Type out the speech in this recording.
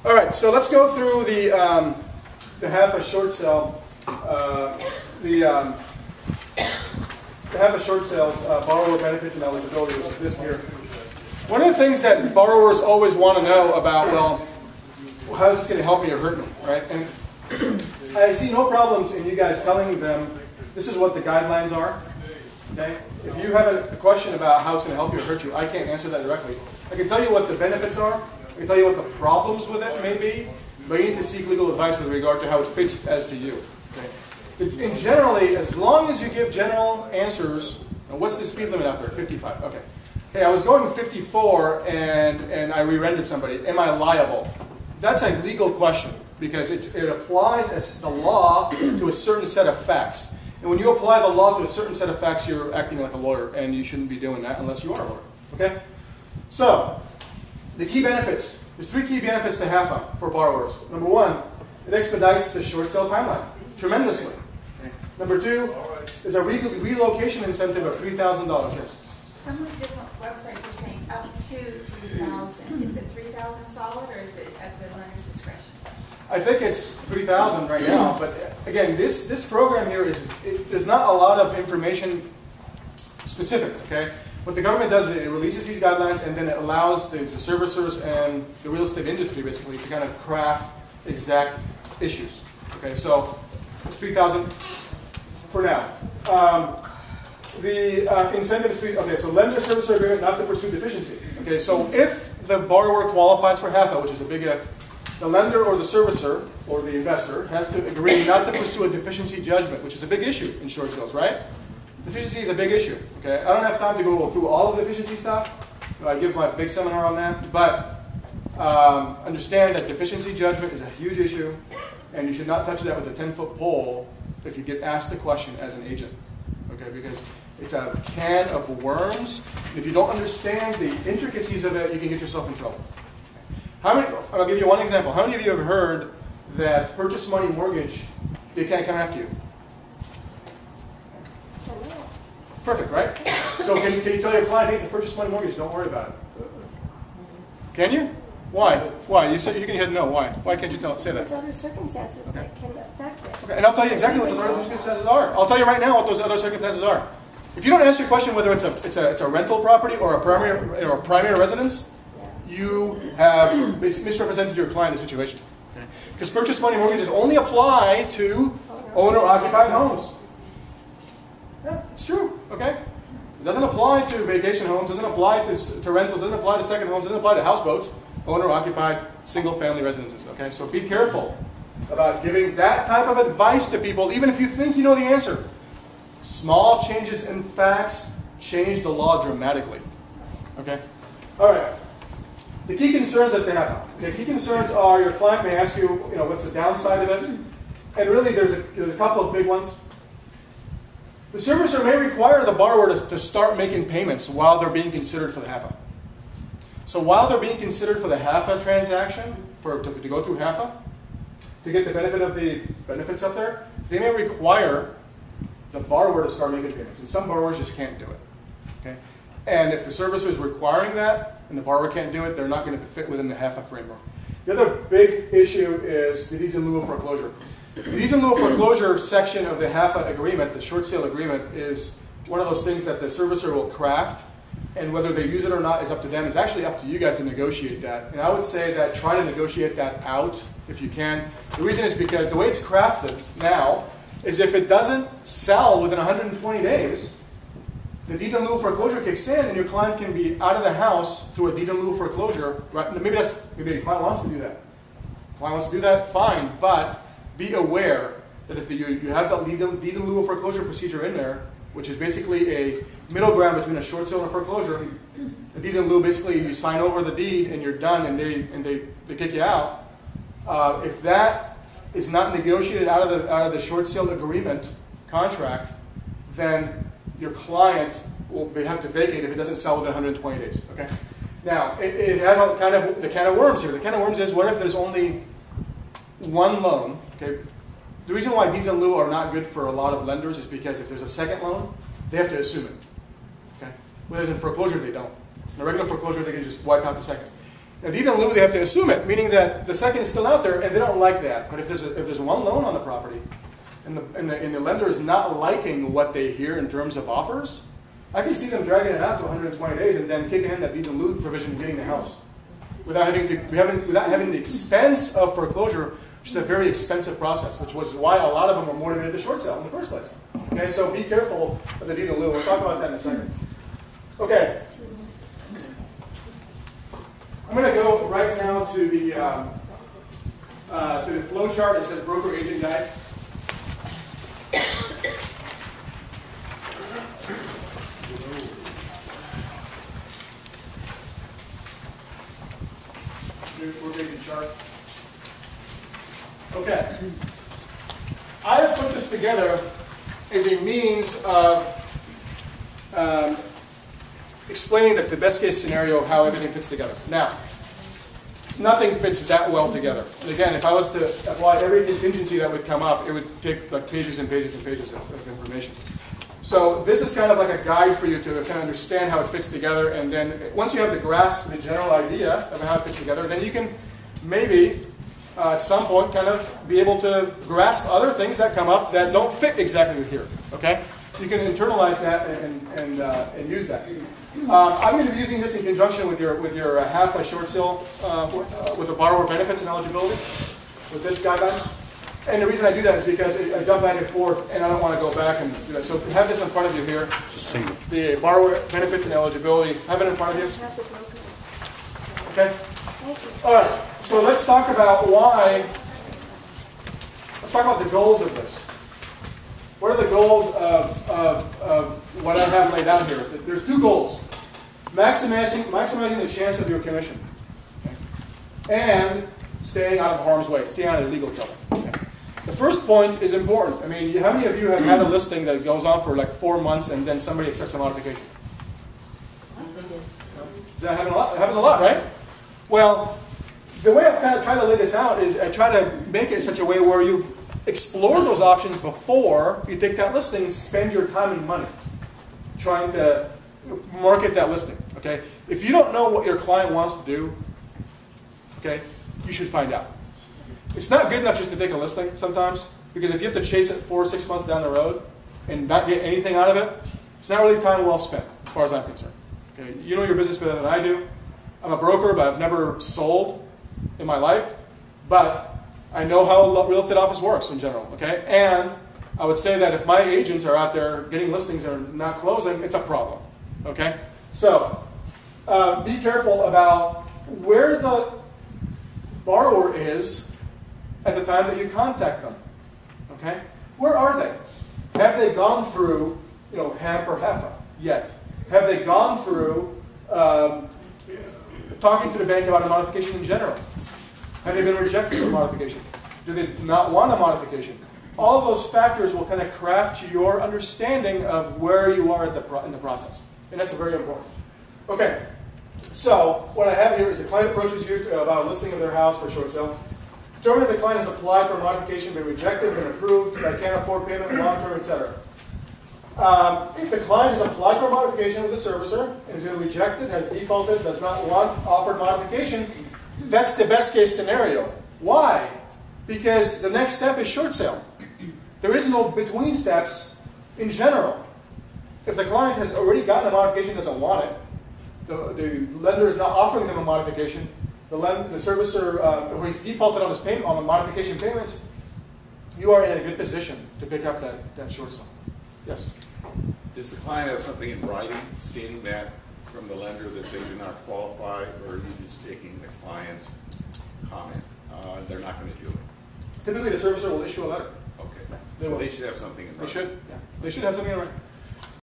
All right, so let's go through the HAFA short sale, the HAFA short sales borrower benefits and eligibility, which is this here. One of the things that borrowers always want to know about, well, how is this going to help me or hurt me, right? And I see no problems in you guys telling them this is what the guidelines are. Okay? If you have a question about how it's going to help you or hurt you, I can't answer that directly. I can tell you what the benefits are. I can tell you what the problems with it may be, but you need to seek legal advice with regard to how it fits as to you. Okay? In generally, as long as you give general answers, and what's the speed limit out there? 55. Okay. Hey, I was going 54 and I rear-ended somebody. Am I liable? That's a legal question because it applies as the law to a certain set of facts. And when you apply the law to a certain set of facts, you're acting like a lawyer, and you shouldn't be doing that unless you are a lawyer. Okay? So, the key benefits. There's 3 key benefits to HAFA for borrowers. Number 1, it expedites the short sale timeline tremendously. Okay. Number 2, there's a relocation incentive of $3,000. Yes? Some of the different websites are saying up to $3,000. Is it $3,000 solid, or is it at the lender's discretion? I think it's $3,000 right now, but again, this program here there's not a lot of information specific. Okay, what the government does is it releases these guidelines and then it allows the servicers and the real estate industry basically to kind of craft exact issues. Okay, so it's $3,000 for now. The incentive is okay. So lender servicer agreement not to pursue deficiency. Okay, so if the borrower qualifies for HAFA, which is a big if. The lender or the servicer or the investor has to agree not to pursue a deficiency judgment, which is a big issue in short sales, right? Deficiency is a big issue. Okay, I don't have time to go through all of the deficiency stuff. I give my big seminar on that, but understand that deficiency judgment is a huge issue, and you should not touch that with a 10-foot pole if you get asked the question as an agent. Okay, because it's a can of worms. If you don't understand the intricacies of it, you can get yourself in trouble. I'll give you one example. How many of you have heard that purchase money mortgage, they can't come after you? Perfect, right? So can you tell your client, hey, it's a purchase money mortgage, don't worry about it? Can you? Why? Why? You said you can no. Why? Why can't you say that? There's other circumstances that can affect it. Okay, and I'll tell you exactly what those other circumstances are. I'll tell you right now what those other circumstances are. If you don't answer your question whether it's a rental property or a primary residence, you have misrepresented your client in the situation. Okay? Because purchase money mortgages only apply to owner-occupied homes. Yeah, it's true. Okay? It doesn't apply to vacation homes, doesn't apply to rentals, doesn't apply to second homes, doesn't apply to houseboats, owner-occupied single-family residences. Okay? So be careful about giving that type of advice to people, even if you think you know the answer. Small changes in facts change the law dramatically. Okay? All right. The key concerns that they have. The key concerns are your client may ask you, what's the downside of it? And really, there's a couple of big ones. The servicer may require the borrower to start making payments while they're being considered for the HAFA. So while they're being considered for the HAFA transaction, to go through HAFA, to get the benefit of the benefits up there, they may require the borrower to start making payments. And some borrowers just can't do it. Okay? And if the servicer is requiring that, and the borrower can't do it, they're not going to fit within the HAFA framework. The other big issue is the deeds in lieu of foreclosure. The deeds in lieu of foreclosure section of the HAFA agreement, the short sale agreement, is one of those things that the servicer will craft, and whether they use it or not is up to them. It's actually up to you guys to negotiate that. And I would say that try to negotiate that out if you can. The reason is because the way it's crafted now is if it doesn't sell within 120 days, the deed in lieu of foreclosure kicks in, and your client can be out of the house through a deed in lieu of foreclosure. Right? Maybe the client wants to do that. The client wants to do that, fine. But be aware that if you have that deed in lieu of foreclosure procedure in there, which is basically a middle ground between a short sale and a foreclosure, the deed in lieu basically you sign over the deed and you're done, and they kick you out. If that is not negotiated out of the short sale agreement contract, then your client will have to vacate if it doesn't sell within 120 days. Okay. Now it has the can of worms here. The can of worms is, what if there's only one loan? Okay. The reason why deeds in lieu are not good for a lot of lenders is because if there's a second loan, they have to assume it. Okay. Whereas in foreclosure they don't. In a regular foreclosure they can just wipe out the second. Now, deed in lieu, they have to assume it, meaning that the second is still out there, and they don't like that. But if there's one loan on the property, and the lender is not liking what they hear in terms of offers, I can see them dragging it out to 120 days and then kicking in that deed in lieu provision and getting the house without having the expense of foreclosure, which is a very expensive process, which was why a lot of them were motivated to short sell in the first place. Okay, so be careful of the deed in lieu. We'll talk about that in a second. Okay. I'm going to go right now to the flow chart. It says broker agent guide. Broker agent chart. Okay. I have put this together as a means of explaining the best case scenario of how everything fits together. Now, nothing fits that well together. And again, if I was to apply every contingency that would come up, it would take like pages and pages and pages of information. So this is kind of like a guide for you to kind of understand how it fits together, and then once you have the grasp, the general idea of how it fits together, then you can maybe at some point kind of be able to grasp other things that come up that don't fit exactly with here. Okay? You can internalize that and use that. I'm going to be using this in conjunction with your half a short sale with the borrower benefits and eligibility with this guideline. And the reason I do that is because I jump back and forth, and I don't want to go back and do that. So have this in front of you here. The borrower benefits and eligibility. Have it in front of you. Okay. All right. So let's talk about why. Let's talk about the goals of this. What are the goals of what I have laid out here? There's two goals. Maximizing the chance of your commission. Okay. And staying out of harm's way, staying out of legal trouble. Okay. The first point is important. I mean, how many of you have had a listing that goes on for like 4 months and then somebody accepts a modification? Does that happen a lot? It happens a lot, right? Well, the way I've kind of tried to lay this out is I try to make it in such a way where you've explored those options before you take that listing, spend your time and money trying to market that listing. Okay? If you don't know what your client wants to do, okay, you should find out. It's not good enough just to take a listing sometimes, because if you have to chase it 4 or 6 months down the road and not get anything out of it, it's not really time well spent, as far as I'm concerned. Okay? You know your business better than I do. I'm a broker, but I've never sold in my life. But I know how a real estate office works in general. Okay? And I would say that if my agents are out there getting listings and are not closing, it's a problem. Okay? So be careful about where the borrower is at the time that you contact them. Okay? Where are they? Have they gone through, HAMP or HEFA yet? Have they gone through talking to the bank about a modification in general? Have they been rejected for modification? Do they not want a modification? All of those factors will kind of craft your understanding of where you are in the process. And that's very important. Okay. So what I have here is the client approaches you about a listing of their house for a short sale. Determine if the client has applied for a modification, been rejected, been approved, but can't afford payment, long-term, etc. If the client has applied for a modification with the servicer and has been rejected, has defaulted, does not want offered modification, that's the best case scenario. Why? Because the next step is short sale. There is no between steps in general. If the client has already gotten a modification and doesn't want it, the lender is not offering them a modification, the servicer who has defaulted on his payment, on the modification payments, you are in a good position to pick up that short sale. Yes? Does the client have something in writing stating that from the lender that they do not qualify, or are you just taking the client's comment? They're not going to do it. Typically, the servicer will issue a letter. Okay. So they should have something in writing. They should. Yeah. They should have something in writing.